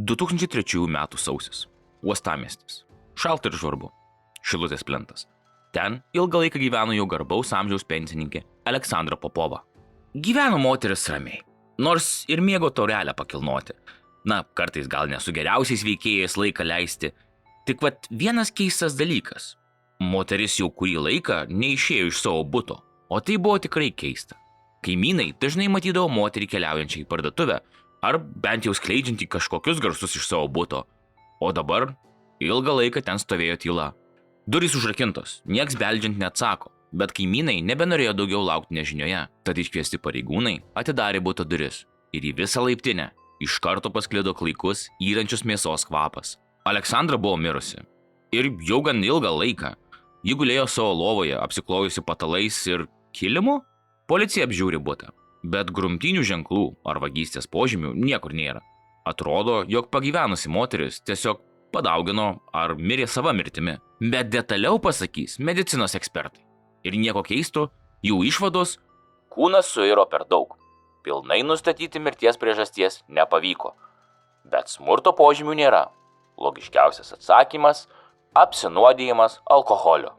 2003 metų sausis. Uostamiestis. Šalta ir žvarbu. Šilutės plentas. Ten ilgą laiką gyveno jau garbaus amžiaus pensininkė Aleksandra Popova. Gyveno moteris ramiai, nors ir mėgo taurelę pakilnoti. Na, kartais gal ne su geriausiais veikėjais laiką leisti. Tik vat vienas keistas dalykas. Moteris jau kurį laiką neišėjo iš savo buto, o tai buvo tikrai keista. Kaimynai dažnai matydavo moterį keliaujančią į parduotuvę, ar bent jau skleidžiantį kažkokius garsus iš savo buto. O dabar ilgą laiką ten stovėjo tyla. Durys užrakintos, nieks beldžiant neatsako, bet kaimynai nebenorėjo daugiau laukti nežinioje, tad iškviesti pareigūnai atidarė buto duris. Ir į visą laiptinę iš karto pasklido klaikus, yrančius mėsos kvapas. Aleksandra buvo mirusi. Ir jau gan ilgą laiką. Ji gulėjo savo lovoje, apsiklojusi patalais ir kilimu. Policija apžiūri butą, bet grumtynių ženklų ar vagystės požymių niekur nėra. Atrodo, jog pagyvenusi moteris tiesiog padaugino ar mirė sava mirtimi. Bet detaliau pasakys medicinos ekspertai. Ir nieko keisto, jų išvados – kūnas suiro per daug. Pilnai nustatyti mirties priežasties nepavyko. Bet smurto požymių nėra. Logiškiausias atsakymas – apsinuodijimas alkoholiu.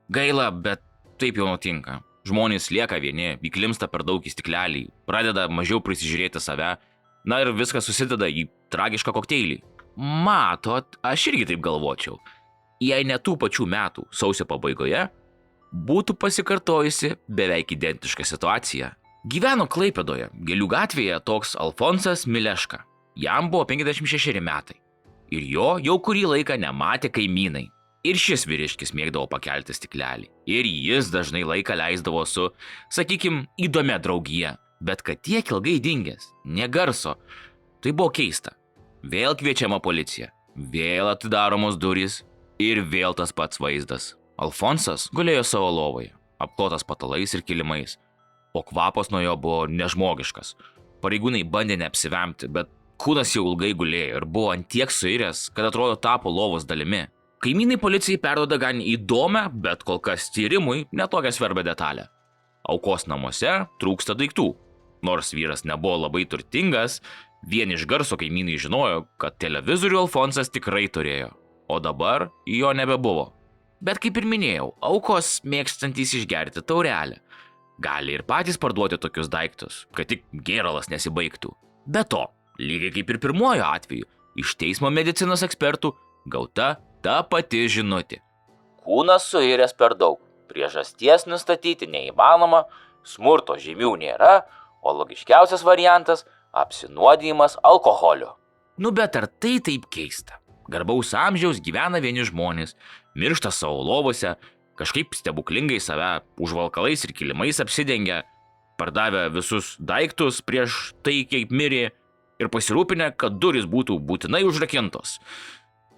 Gaila, bet taip jau nutinka. Žmonės lieka vieni, įklimsta per daug į stiklelį, pradeda mažiau prisižiūrėti save, na ir viskas susideda į tragišką kokteilį. Matot, aš irgi taip galvočiau. Jei ne tų pačių metų sausio pabaigoje, būtų pasikartojusi beveik identiška situacija. Gyveno Klaipėdoje, Gėlių gatvėje toks Alfonsas Mileška. Jam buvo 56 metai. Ir jo jau kurį laiką nematė kaimynai. Ir šis vyriškis mėgdavo pakelti stiklelį. Ir jis dažnai laiką leisdavo su, sakykim, įdomia draugija. Bet kad tiek ilgai dingęs, nė garso, tai buvo keista. Vėl kviečiama policija, vėl atidaromos durys ir vėl tas pats vaizdas. Alfonsas gulėjo savo lovoje, apklotas patalais ir kilimais, o kvapas nuo jo buvo nežmogiškas. Pareigūnai bandė neapsivemti, bet kūnas jau ilgai gulėjo ir buvo ant tiek suiręs, kad atrodo tapo lovos dalimi. Kaimynai policijai perduoda gan įdomią, bet kol kas tyrimui netokią svarbią detalę. Aukos namuose trūksta daiktų. Nors vyras nebuvo labai turtingas, vien iš garso kaimynai žinojo, kad televizorių Alfonsas tikrai turėjo, o dabar jo nebebuvo. Bet kaip ir minėjau, aukos mėgstantys išgerti taurelę. Gali ir patys parduoti tokius daiktus, kad tik gėralas nesibaigtų. Be to, lygiai kaip ir pirmuoju atveju, iš teismo medicinos ekspertų gauta ta pati žinutė. Kūnas suiręs per daug, priežasties nustatyti neįmanoma, smurto žymių nėra, o logiškiausias variantas – apsinuodijimas alkoholiu. Nu bet ar tai taip keista? Garbaus amžiaus gyvena vieni žmonės, miršta savo lovose, kažkaip stebuklingai save užvalkalais ir kilimais apsidengia, pardavę visus daiktus prieš tai, kaip mirė, ir pasirūpinę, kad durys būtų būtinai užrakintos.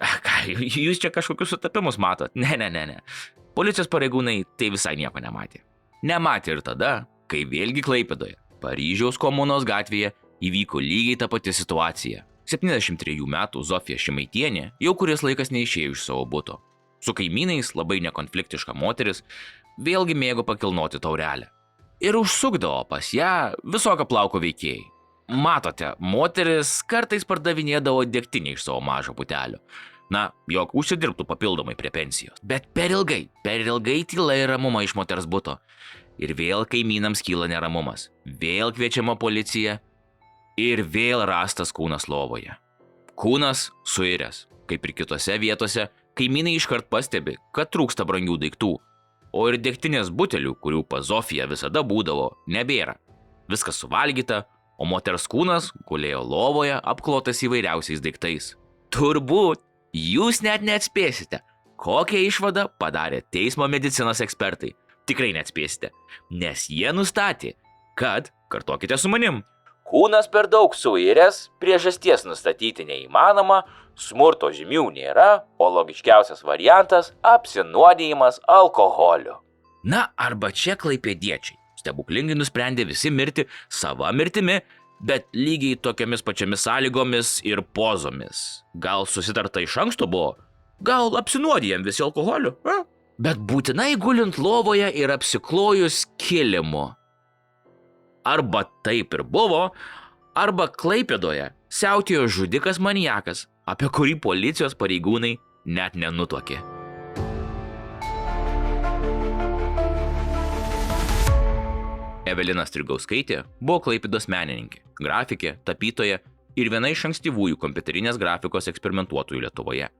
Ką, jūs čia kažkokius sutapimus matot? Ne. Policijos pareigūnai tai visai nieko nematė. Nematė ir tada, kai vėlgi Klaipėdoje, Paryžiaus Komunos gatvėje įvyko lygiai ta pati situacija. 73 metų Zofija Šimaitienė jau kuris laikas neišėjo iš savo buto. Su kaimynais labai nekonfliktiška moteris vėlgi mėgo pakilnoti taurelę. Ir užsukdavo pas ją visokio plauko veikėjai. Matote, moteris kartais pardavinėdavo degtinę iš savo mažo butelio. Na, jog užsidirbtų papildomai prie pensijos. Bet per ilgai tyla ir ramuma iš moters buto. Ir vėl kaimynams kyla neramumas. Vėl kviečiama policija. Ir vėl rastas kūnas lovoje. Kūnas suiręs. Kaip ir kitose vietose, kaimynai iškart pastebi, kad trūksta brangių daiktų. O ir degtinės butelių, kurių pas Zofiją visada būdavo, nebėra. Viskas suvalgyta, o moters kūnas gulėjo lovoje apklotas įvairiausiais daiktais. Turbūt jūs net neatspėsite, kokią išvadą padarė teismo medicinos ekspertai. Tikrai neatspėsite, nes jie nustatė, kad, kartokite su manim, kūnas per daug suiręs, priežasties nustatyti neįmanoma, smurto žymių nėra, o logiškiausias variantas – apsinuodijimas alkoholiu. Na, arba čia klaipėdiečiai stebuklingai nusprendė visi mirti sava mirtimi, bet lygiai tokiamis pačiamis sąlygomis ir pozomis. Gal susitarta iš anksto buvo? Gal apsinuodijam visi alkoholiu? Bet būtinai gulint lovoje ir apsiklojus kilimu. Arba taip ir buvo, Arba Klaipėdoje siautėjo žudikas maniakas, apie kurį policijos pareigūnai net nenutuokė. Evelina Strigauskaitė buvo Klaipėdos menininkė, grafikė, tapytoja ir viena iš ankstyvųjų kompiuterinės grafikos eksperimentuotojų Lietuvoje.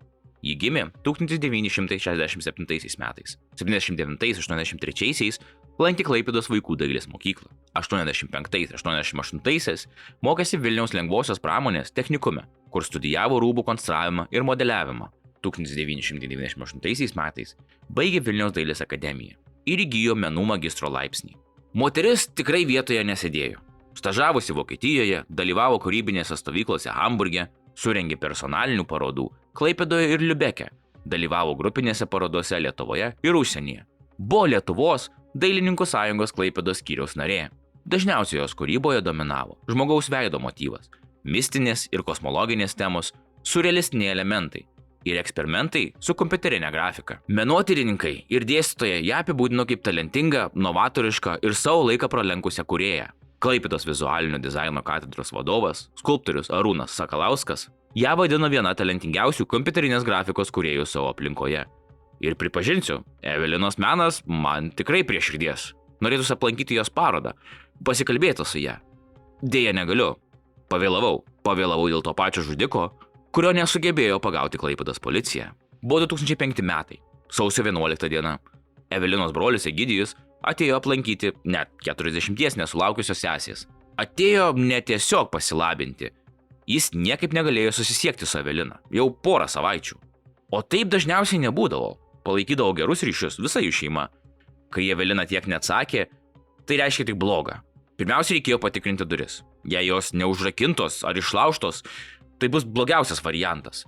Ji gimė 1967 metais. 79–83 lankė Klaipėdos vaikų dailės mokyklą. 85–88 mokėsi Vilniaus lengvosios pramonės technikume, kur studijavo rūbų konstravimą ir modeliavimą. 1998 metais baigė Vilniaus dailės akademiją ir įgijo menų magistro laipsnį. Moteris tikrai vietoje nesėdėjo. Stažavosi Vokietijoje, dalyvavo kūrybinėse stovyklose Hamburge, surengė personalinių parodų Klaipėdoje ir Liubeke, dalyvavo grupinėse parodose Lietuvoje ir užsienyje. Buvo Lietuvos Dailininkų sąjungos Klaipėdos skyriaus narė. Dažniausiai jos kūryboje dominavo žmogaus veido motyvas, mistinės ir kosmologinės temos, surrealistiniai elementai ir eksperimentai su kompiuterinė grafika. Menotyrininkai ir dėstytojai ją apibūdino kaip talentingą, novatorišką ir savo laiką pralenkusią kūrėją. Klaipėdos vizualinio dizaino katedros vadovas, skulptorius Arūnas Sakalauskas, ją vadino viena talentingiausių kompiuterinės grafikos kūrėjų savo aplinkoje. Ir pripažinsiu, Evelinos menas man tikrai prie širdies. Norėtųsi aplankyti jos parodą, pasikalbėti su ją. Deja negaliu. Pavėlavau dėl to pačio žudiko, kurio nesugebėjo pagauti Klaipėdos policija. Buvo 2005 metai, sausio 11 diena. Evelinos brolis Egidijus atėjo aplankyti net 40 nesulaukusios sesės. Atėjo ne tiesiog pasilabinti. Jis niekaip negalėjo susisiekti su Evelina jau porą savaičių. O taip dažniausiai nebūdavo. Palaikydavo gerus ryšius visa jų šeima. Kai Evelina tiek neatsakė, tai reiškia tik blogą. Pirmiausia, reikėjo patikrinti duris. Jei jos neužrakintos ar išlaužtos, tai bus blogiausias variantas.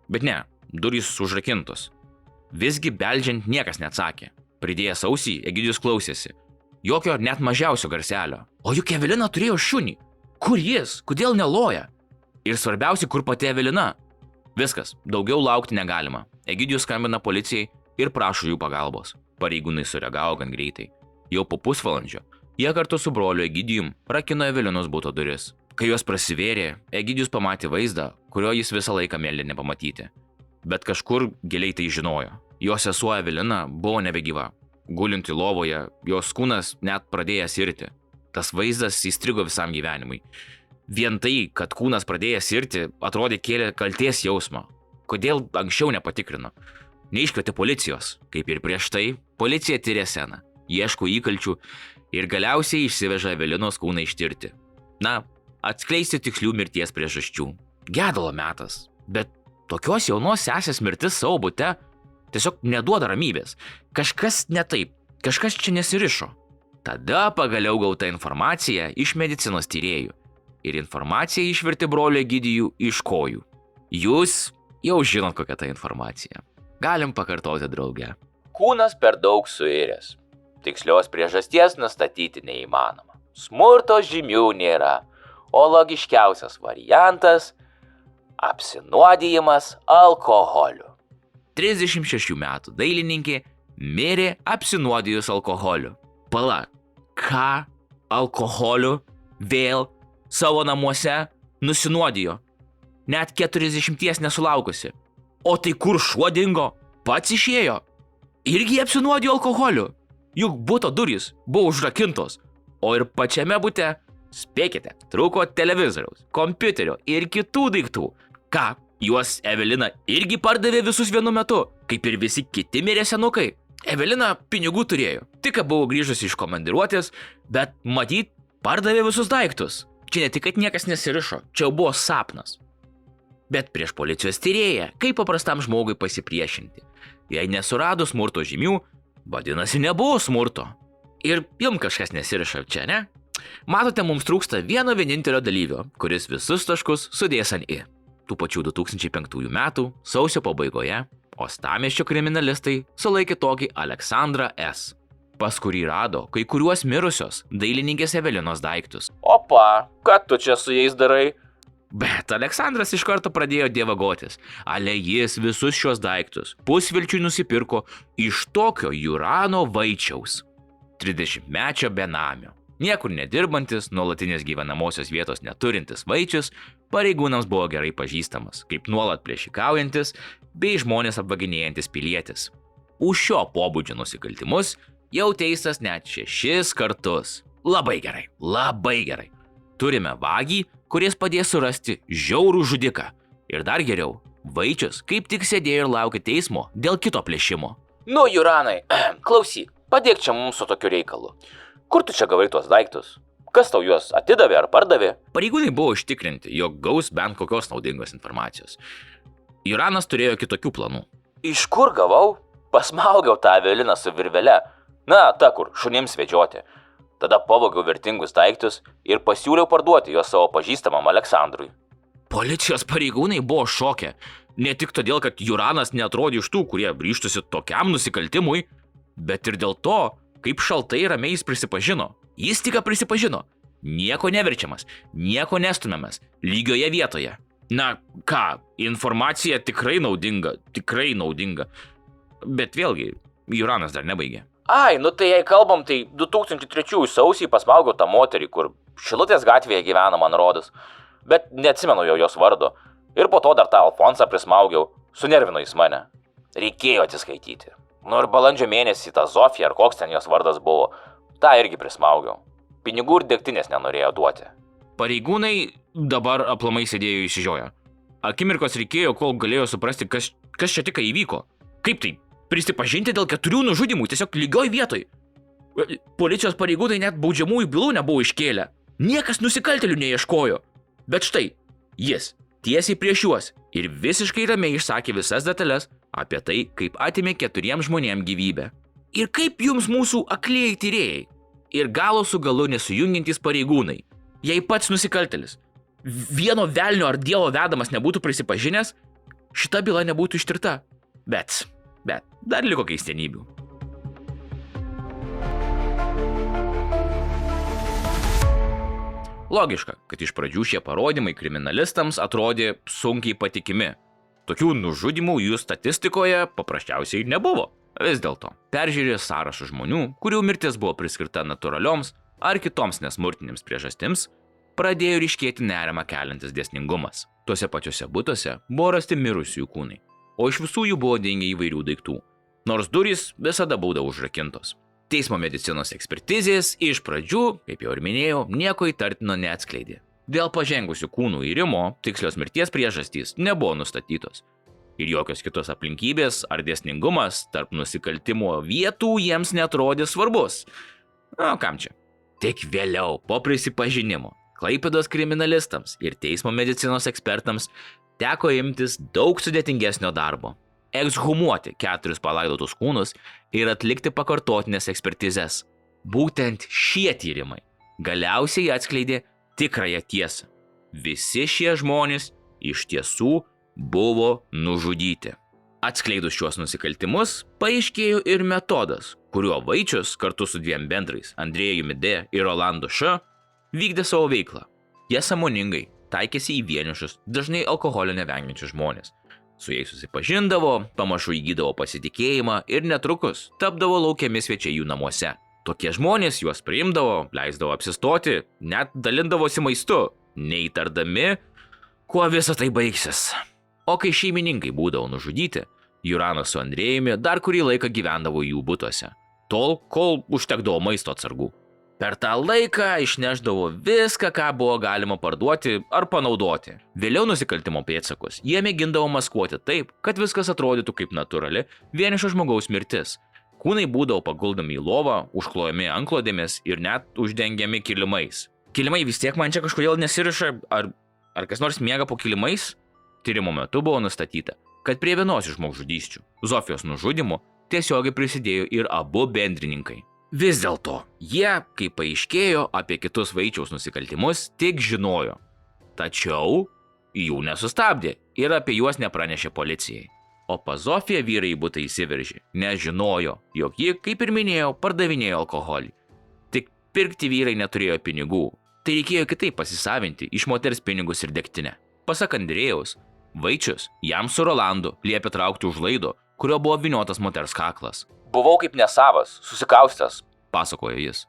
Bet ne, durys užrakintos. Visgi beldžiant niekas neatsakė. Pridėjęs ausį, Egidijus klausėsi. Jokio net mažiausio garselio. O juk Evelina turėjo šunį. Kur jis? Kodėl neloja? Ir svarbiausia, kur pati Evelina? Viskas, daugiau laukti negalima. Egidijus skambina policijai ir prašo jų pagalbos. Pareigūnai sureagavo gan greitai. Jau po pusvalandžio jie kartu su broliu Egidijum rakino Evelinos buto duris. Kai jos prasivėrė, Egidijus pamatė vaizdą, kurio jis visą laiką mėlė nepamatyti. Bet kažkur giliai tai žinojo. Jo sesuo Evelina buvo nebegyva. Gulinti lovoje, jos kūnas net pradėjęs irti. Tas vaizdas įstrigo visam gyvenimui. Vien tai, kad kūnas pradėjęs irti, atrodė kėlė kaltės jausmą. Kodėl anksčiau nepatikrino? Neiškvietė policijos. Kaip ir prieš tai, policija tyrė sceną, ieško įkalčių ir galiausiai išsiveža Evelinos kūną ištirti. Na, atskleisti tikslių mirties priežasčių. Gedulo metas. Bet tokios jaunos sesės mirtis savo bute tiesiog neduoda ramybės. Kažkas ne taip, kažkas čia nesirišo. Tada pagaliau gauta informacija iš medicinos tyrėjų. Ir informacija išvertė brolio Egidijų iš kojų. Jūs jau žinot, kokia ta informacija. Galim pakartoti drauge. Kūnas per daug suiręs. Tikslios priežasties nustatyti neįmanoma. Smurto žymių nėra, o logiškiausias variantas – apsinuodijimas alkoholiu. 36 metų dailininkė mirė apsinuodijus alkoholiu. Pala, ką? Alkoholiu? Vėl? Savo namuose nusinuodijo. Net 40 nesulaukusi. O tai kur šuo dingo? Pats išėjo. Irgi apsinuodijo alkoholiu. Juk buto durys buvo užrakintos. O ir pačiame bute, spėkite, trūko televizoriaus, kompiuterio ir kitų daiktų. Ką, juos Evelina irgi pardavė visus vienu metu, kaip ir visi kiti mirė senukai? Evelina pinigų turėjo. Tik buvo grįžusi iš komandiruotės, bet matyt, pardavė visus daiktus. Čia ne tik, kad niekas nesirišo, čia jau buvo sapnas. Bet prieš policijos tyrėją, kaip paprastam žmogui pasipriešinti? Jei nesurado smurto žymių, vadinasi nebuvo smurto. Ir jums kažkas nesiriša čia, ne? Matote, mums trūksta vieno vienintelio dalyvio, kuris visus taškus sudės ant I. Tų pačių 2005 metų, sausio pabaigoje, uostamiesčio kriminalistai sulaikė tokį Aleksandrą S., pas kurį rado kai kuriuos mirusios dailininkės Evelinos daiktus. Opa, ką tu čia su jais darai? Bet Aleksandras iš karto pradėjo dievagotis. Ale jis visus šios daiktus pusvilčiui nusipirko iš tokio Jurano Vaičiaus, 30-mečio benamio. Niekur nedirbantis, nuolatinės gyvenamosios vietos neturintis Vaičius pareigūnams buvo gerai pažįstamas, kaip nuolat plėšikaujantis bei žmonės apvaginėjantis pilietis. Už šio pobūdžio nusikaltimus jau teistas net 6 kartus. Labai gerai, labai gerai. Turime vagį, kuris padės surasti žiaurų žudiką. Ir dar geriau, Vaičius kaip tik sėdėjo ir laukė teismo dėl kito plėšimo. Nu, Juranai, klausyk, padėk čia mums su tokiu reikalu. Kur tu čia gavai tuos daiktus? Kas tau juos atidavė ar pardavė? Pareigūnai buvo užtikrinti, jog gaus bent kokios naudingos informacijos. Juranas turėjo kitokių planų. Iš kur gavau? Pasmaugiau tą aveliną su virvele. Na, ta kur, šunims vedžioti. Tada pavogiau vertingus daiktus ir pasiūliau parduoti juos savo pažįstamam Aleksandrui. Policijos pareigūnai buvo šoke. Ne tik todėl, kad Juranas neatrodė iš tų, kurie ryžtųsi tokiam nusikaltimui, bet ir dėl to, kaip šaltai ramiai jis prisipažino. Jis tik prisipažino. Nieko neverčiamas, nieko nestumiamas, lygioje vietoje. Na ką, informacija tikrai naudinga. Bet vėlgi, Juranas dar nebaigė. Ai, nu tai jei kalbam, tai 2003 sausį pasmaugiau tą moterį, kur Šilutės gatvėje gyvena, man rodos. Bet neatsimenu jau jos vardo. Ir po to dar tą Alfonsą prismaugiau, sunervino jis mane. Reikėjo atsiskaityti. Nu ir balandžio mėnesį tą Zofiją, ar koks ten jos vardas buvo, tą irgi prismaugiau. Pinigų ir degtinės nenorėjo duoti. Pareigūnai dabar aplamai sėdėjo išsižioję. Akimirkos reikėjo, kol galėjo suprasti, kas čia tik įvyko. Kaip tai? Prisipažinti dėl 4 nužudimų tiesiog lygioj vietoj. Policijos pareigūnai net baudžiamųjų bylų nebuvo iškėlę. Niekas nusikaltėlių neieškojo. Bet štai, jis tiesiai prieš juos ir visiškai ramiai išsakė visas detalės apie tai, kaip atimė 4 žmonėms gyvybę. Ir kaip jums mūsų aklieji tyrėjai ir galo su galu nesujungiantys pareigūnai, jei pats nusikaltėlis vieno velnio ar dievo vedamas nebūtų prisipažinęs, šita byla nebūtų ištirta. Bet dar liko keistenybių. Logiška, kad iš pradžių šie parodymai kriminalistams atrodė sunkiai patikimi. Tokių nužudimų jų statistikoje paprasčiausiai nebuvo. Vis dėlto, peržiūrėjus sąrašą žmonių, kurių mirtis buvo priskirta natūralioms ar kitoms nesmurtinėms priežastims, pradėjo ryškėti nerimą keliantis dėsningumas. Tuose pačiuose butuose buvo rasti mirusiųjų kūnai, o iš visų jų buvo dingę įvairių daiktų, nors durys visada būdavo užrakintos. Teismo medicinos ekspertizės iš pradžių, kaip jau ir minėjau, nieko įtartino neatskleidė. Dėl pažengusių kūnų irimo tikslios mirties priežastys nebuvo nustatytos. Ir jokios kitos aplinkybės ar dėsningumas tarp nusikaltimo vietų jiems neatrodė svarbus. O kam čia? Tik vėliau, po prisipažinimo, Klaipėdos kriminalistams ir teismo medicinos ekspertams teko imtis daug sudėtingesnio darbo. Ekshumuoti 4 palaidotus kūnus ir atlikti pakartotinės ekspertizes. Būtent šie tyrimai galiausiai atskleidė tikrąją tiesą. Visi šie žmonės iš tiesų buvo nužudyti. Atskleidus šiuos nusikaltimus, paaiškėjo ir metodas, kuriuo Vaičius kartu su 2 bendrais, Andrėjumi D. ir Rolandu Š. vykdė savo veiklą. Jie sąmoningai taikėsi į vienišus, dažnai alkoholio nevengiančius žmonės. Su jais susipažindavo, pamažu įgydavo pasitikėjimą ir netrukus tapdavo laukiami svečiai jų namuose. Tokie žmonės juos priimdavo, leisdavo apsistoti, net dalindavosi maistu, neįtardami, kuo visa tai baigsis. O kai šeimininkai būdavo nužudyti, Juranas su Andrėjumi dar kurį laiką gyvendavo jų butuose, tol, kol užtekdavo maisto atsargų. Per tą laiką išneždavo viską, ką buvo galima parduoti ar panaudoti. Vėliau nusikaltimo pėdsakus jie mėgindavo maskuoti taip, kad viskas atrodytų kaip natūrali vienišo žmogaus mirtis. Kūnai būdavo paguldomi į lovą, užklojami antklodėmis ir net uždengiami kilimais. Kilimai vis tiek man čia kažkodėl nesiriša, ar kas nors miega po kilimais? Tyrimo metu buvo nustatyta, kad prie vienos iš žmogžudysčių, Zofijos nužudimo, tiesiogiai prisidėjo ir abu bendrininkai. Vis dėlto, jie, kaip paaiškėjo, apie kitus Vaičiaus nusikaltimus tik žinojo. Tačiau jų nesustabdė ir apie juos nepranešė policijai. O pas Zofiją vyrai į butą įsiveržė, nes žinojo, jog ji, kaip ir minėjau, pardavinėjo alkoholį. Tik pirkti vyrai neturėjo pinigų, tai reikėjo kitaip pasisavinti iš moters pinigus ir degtinę. Pasak Andrėjaus, Vaičius jam su Rolandu liepė traukti už laido, kurio buvo vyniotas moters kaklas. Buvau kaip nesavas, susikaustęs, pasakojo jis.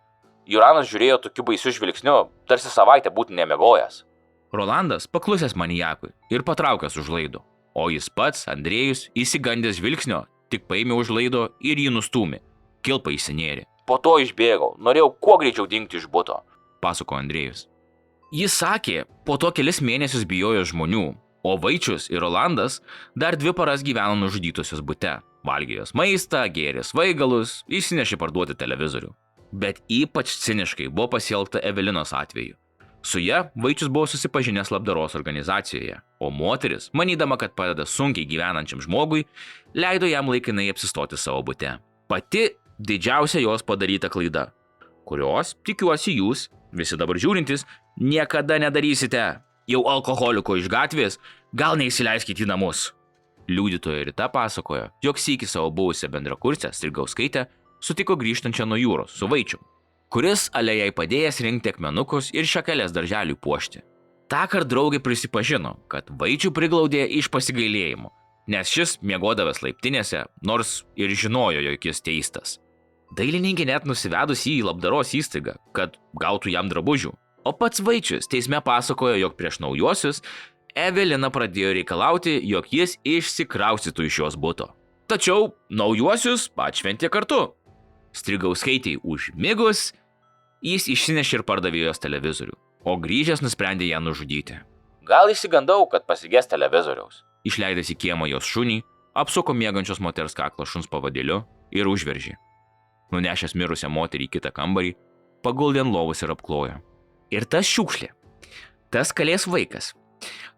Juranas žiūrėjo tokiu baisiu žvilgsniu, tarsi savaitę būtų nemiegojęs. Rolandas paklusęs manijakui ir patraukęs už laido, o jis pats, Andrėjus, įsigandęs žvilgsnio, tik paėmė už laido ir jį nustūmė. Kilpa įsinėrė. Po to išbėgau, norėjau kuo greičiau dingti iš buto, pasako Andrėjus. Jis sakė, po to kelis mėnesius bijojo žmonių, o Vaičius ir Rolandas dar 2 paras gyveno nužudytosios bute. Valgė jos maistą, gėrė svaigalus, įsinešė parduoti televizorių. Bet ypač ciniškai buvo pasielgta Evelinos atveju. Su ja Vaičius buvo susipažinęs labdaros organizacijoje, o moteris, manydama, kad padeda sunkiai gyvenančiam žmogui, leido jam laikinai apsistoti savo bute. Pati didžiausia jos padaryta klaida, kurios, tikiuosi jūs, visi dabar žiūrintys, niekada nedarysite. Jau alkoholiko iš gatvės, gal neįsileiskit į namus. Liudytoja Rita pasakojo, jog sykį savo buvusią bendrakursę Strigauskaitę sutiko grįžtančią nuo jūros su Vaičium, kuris ale jai padėjęs rinkti akmenukus ir šakeles darželiui puošti. Tąkart draugė prisipažino, kad Vaičių priglaudė iš pasigailėjimo, nes šis miegodavęs laiptinėse, nors ir žinojo, jog jis teistas. Dailininkė net nusivedus jį į labdaros įstaigą, kad gautų jam drabužių. O pats Vaičius teisme pasakojo, jog prieš naujuosius Evelina pradėjo reikalauti, jog jis išsikraustytų iš jos buto. Tačiau naujuosius atšventė kartu. Strigauskaitei užmigus, jis išsinešė ir pardavė jos televizorių, o grįžęs nusprendė ją nužudyti. Gal išsigandau, kad pasigės televizoriaus. Išleidęs į kiemą jos šunį, apsuko miegančios moters kaklą šuns pavadėliu ir užveržė. Nunešęs mirusią moterį į kitą kambarį, paguldė ant lovos ir apklojo. Ir tas šiukšlė, tas kalės vaikas.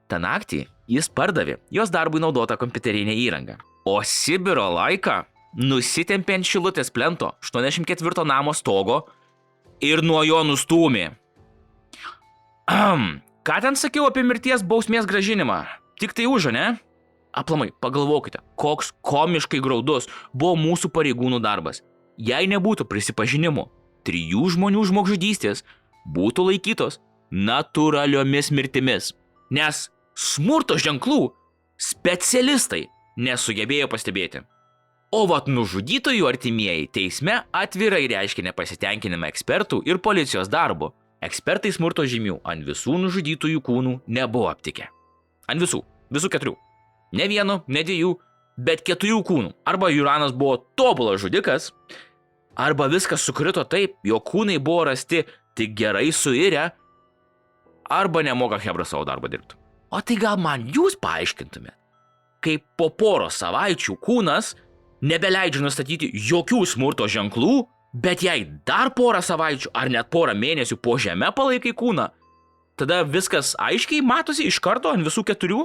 Ta naktį jis pardavė jos darbui naudotą kompiuterinę įrangą, o Sibiro laiką nusitempė ant Šilutės plento 84 namo stogo ir nuo jo nustūmė. Ką ten sakiau apie mirties bausmės grąžinimą? Tik tai užo, ne? Aplamai, pagalvokite, koks komiškai graudus buvo mūsų pareigūnų darbas. Jei nebūtų prisipažinimų, 3 žmonių žmogžudystės būtų laikytos natūraliomis mirtimis, nes smurto ženklų specialistai nesugebėjo pastebėti. O vat nužudytojų artimieji teisme atvirai reiškė nepasitenkinimą ekspertų ir policijos darbu. Ekspertai smurto žymių ant visų nužudytųjų kūnų nebuvo aptikę. Ant visų 4. Ne 1, ne 2, bet 4 kūnų. Arba Juranas buvo tobulas žudikas, arba viskas sukrito taip, jo kūnai buvo rasti tik gerai suirę, arba nemoka chebra savo darbą dirbti. O tai gal man jūs paaiškintumėt, kaip po poros savaičių kūnas nebeleidžia nustatyti jokių smurto ženklų, bet jei dar porą savaičių ar net porą mėnesių po žeme palaikai kūną, tada viskas aiškiai matosi iš karto ant visų 4?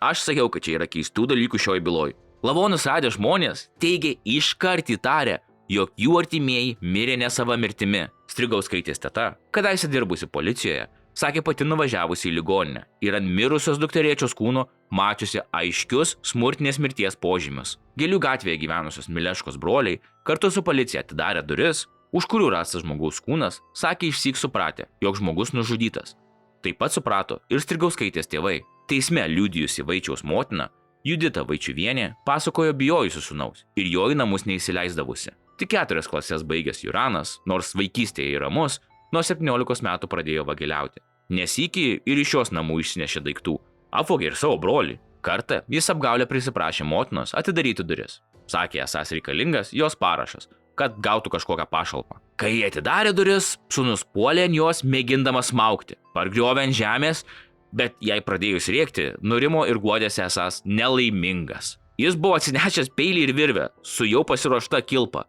Aš sakiau, kad čia yra keistų dalykų šioj byloj. Lavonus radę žmonės teigė iškart įtarę, jog jų artimieji mirė ne sava mirtimi. Strigauskaitės teta, kadaise dirbusi policijoje, sakė pati nuvažiavusi į ligoninę ir ant mirusios dukterėčios kūno mačiusi aiškius smurtinės mirties požymius. Gėlių gatvėje gyvenusios Mileškos broliai kartu su policija atidarė duris, už kurių rastas žmogaus kūnas, sakė išsyk supratę, jog žmogus nužudytas. Taip pat suprato ir Strigauskaitės tėvai. Teisme liudijusi Vaičiaus motina, Judita Vaičiuvienė, pasakojo bijojusi sūnaus ir jo į namus neįsileisdavusi. Tik 4 klases baigęs Juranas, nors vaikystėje ramus, nuo 17 metų pradėjo vagiliauti. Nesykį ir iš jos namų išsinešė daiktų. Apvogė ir savo brolį. Kartą jis apgaulę prisiprašė motinos atidaryti duris. Sakė, esąs reikalingas jos parašas, kad gautų kažkokią pašalpą. Kai jie atidarė duris, sūnus puolė ant jos mėgindamas smaugti, pargriovė ant žemės, bet jai pradėjus rėkti, nurimo ir guodėsi esąs nelaimingas. Jis buvo atsinešęs peilį ir virvę su jau pasiruošta kilpa.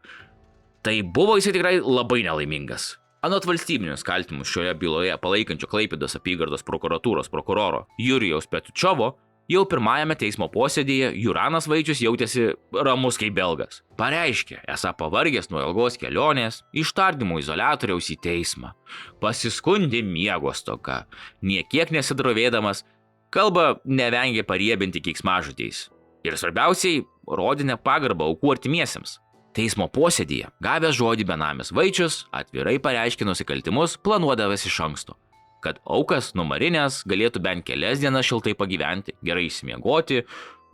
Tai buvo jisai tikrai labai nelaimingas. Anot valstybinius kaltimus šioje byloje palaikančio Klaipėdos apygardos prokuratūros prokuroro Jurijaus Petučiovo, jau pirmajame teismo posėdėje Juranas Vaičius jautėsi ramus kaip belgas. Pareiškė, esą pavargęs nuo ilgos kelionės, iš tardymo izoliatoriaus į teismą. Pasiskundė miego stoka, niekiek nesidrovėdamas, kalbą nevengė pariebinti keiksmažodžiais. Ir svarbiausiai, rodinę pagarbą aukų artimiesiems. Teismo posėdyje, gavęs žodį benamis Vaičius, atvirai pareiškė nusikaltimus, planuodavęs iš anksto, kad aukas numarinės galėtų bent kelias dienas šiltai pagyventi, gerai išsimiegoti,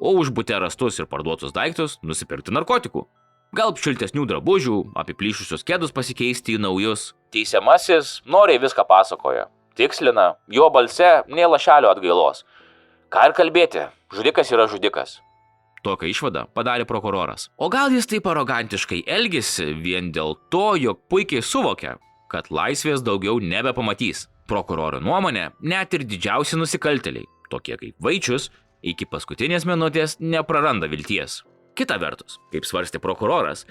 o už bute rastus ir parduotus daiktus nusipirkti narkotikų. gal šiltesnių drabužių, apiplyšusius kėdus pasikeisti į naujus. Teisiamasis noriai viską pasakoja. Tikslina, jo balse nė lašelio atgailos. Ką ir kalbėti, žudikas yra žudikas. Tokią išvadą padarė prokuroras. O gal jis taip arogantiškai elgėsi vien dėl to, jog puikiai suvokia, kad laisvės daugiau nebepamatys. Prokuroro nuomonė, net ir didžiausi nusikaltėliai, tokie kaip Vaičius, iki paskutinės minutės nepraranda vilties. Kita vertus, kaip svarstė prokuroras,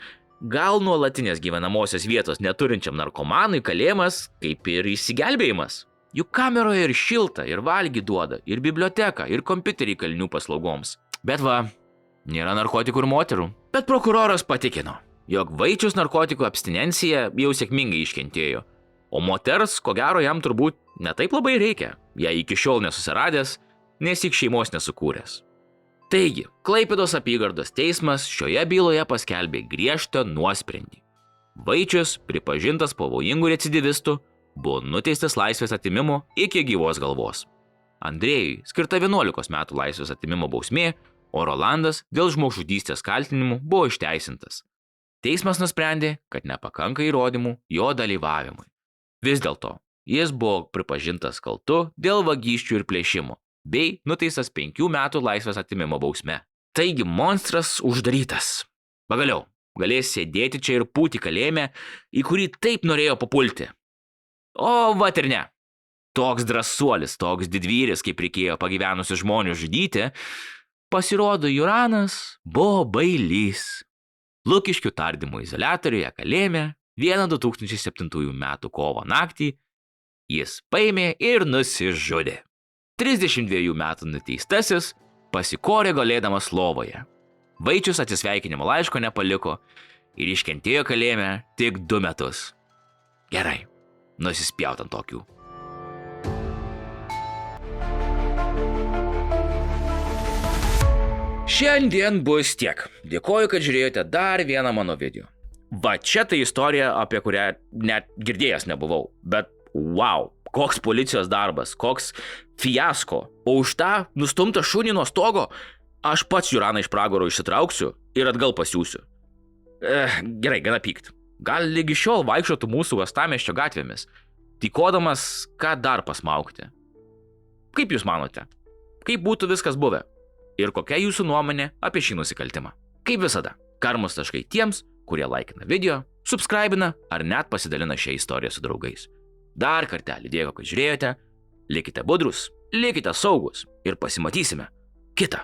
gal nuolatinės gyvenamosios vietos neturinčiam narkomanui kalėjimas kaip ir išsigelbėjimas. Juk kameroje ir šilta, ir valgy duoda, ir biblioteka, ir kompiuterį kalinių paslaugoms. Bet va, nėra narkotikų ir moterų. Bet prokuroras patikino, jog Vaičius narkotikų abstinenciją jau sėkmingai iškentėjo, o moters, ko gero, jam turbūt netaip labai reikia, jei iki šiol nesusiradęs, nesik šeimos nesukūręs. Taigi, Klaipėdos apygardos teismas šioje byloje paskelbė griežtą nuosprendį. Vaičius, pripažintas pavojingų recidivistų, buvo nuteistas laisvės atėmimo iki gyvos galvos. Andrėjui skirta 11 metų laisvės atėmimo bausmė, o Rolandas dėl žmogžudystės kaltinimų buvo išteisintas. Teismas nusprendė, kad nepakanka įrodymų jo dalyvavimui. Vis dėlto, jis buvo pripažintas kaltu dėl vagysčių ir plėšimų, bei nuteistas 5 metų laisvės atėmimo bausme. Taigi monstras uždarytas. Pagaliau, galės sėdėti čia ir pūti kalėjime, į kurį taip norėjo papulti. O vat ir ne. Toks drąsuolis, toks didvyris, kaip reikėjo pagyvenusių žmonių žudyti, pasirodo Juranas buvo bailys. Lukiškių tardymo izoliatoriuje kalėjime 2007 metų kovo naktį jis paėmė ir nusižudė. 32 metų nuteistasis pasikorė galėdamas lovoje. Vaičius atsisveikinimo laiško nepaliko ir iškentėjo kalėjime tik 2 metus. Gerai, nusispjaut ant tokių. Šiandien bus tiek. Dėkoju, kad žiūrėjote dar vieną mano video. Va čia tai istorija, apie kurią net girdėjęs nebuvau. Bet wow, koks policijos darbas, koks fiasko. O už tą nustumtą šunį nuo stogo aš pats Juraną iš pragaro išsitrauksiu ir atgal pasiūsiu. Gerai, gana pykt. Gal lygi šiol vaikščiotų mūsų Uostamiesčio gatvėmis, tykodamas, ką dar pasmaugti. Kaip jūs manote? Kaip būtų viskas buvę? Ir kokia jūsų nuomonė apie šį nusikaltimą? Kaip visada, karmos taškai tiems, kurie laikina video, subscribina ar net pasidalina šią istoriją su draugais. Dar kartelį dėkui, kad žiūrėjote, likite budrus, likite saugus ir pasimatysime kitą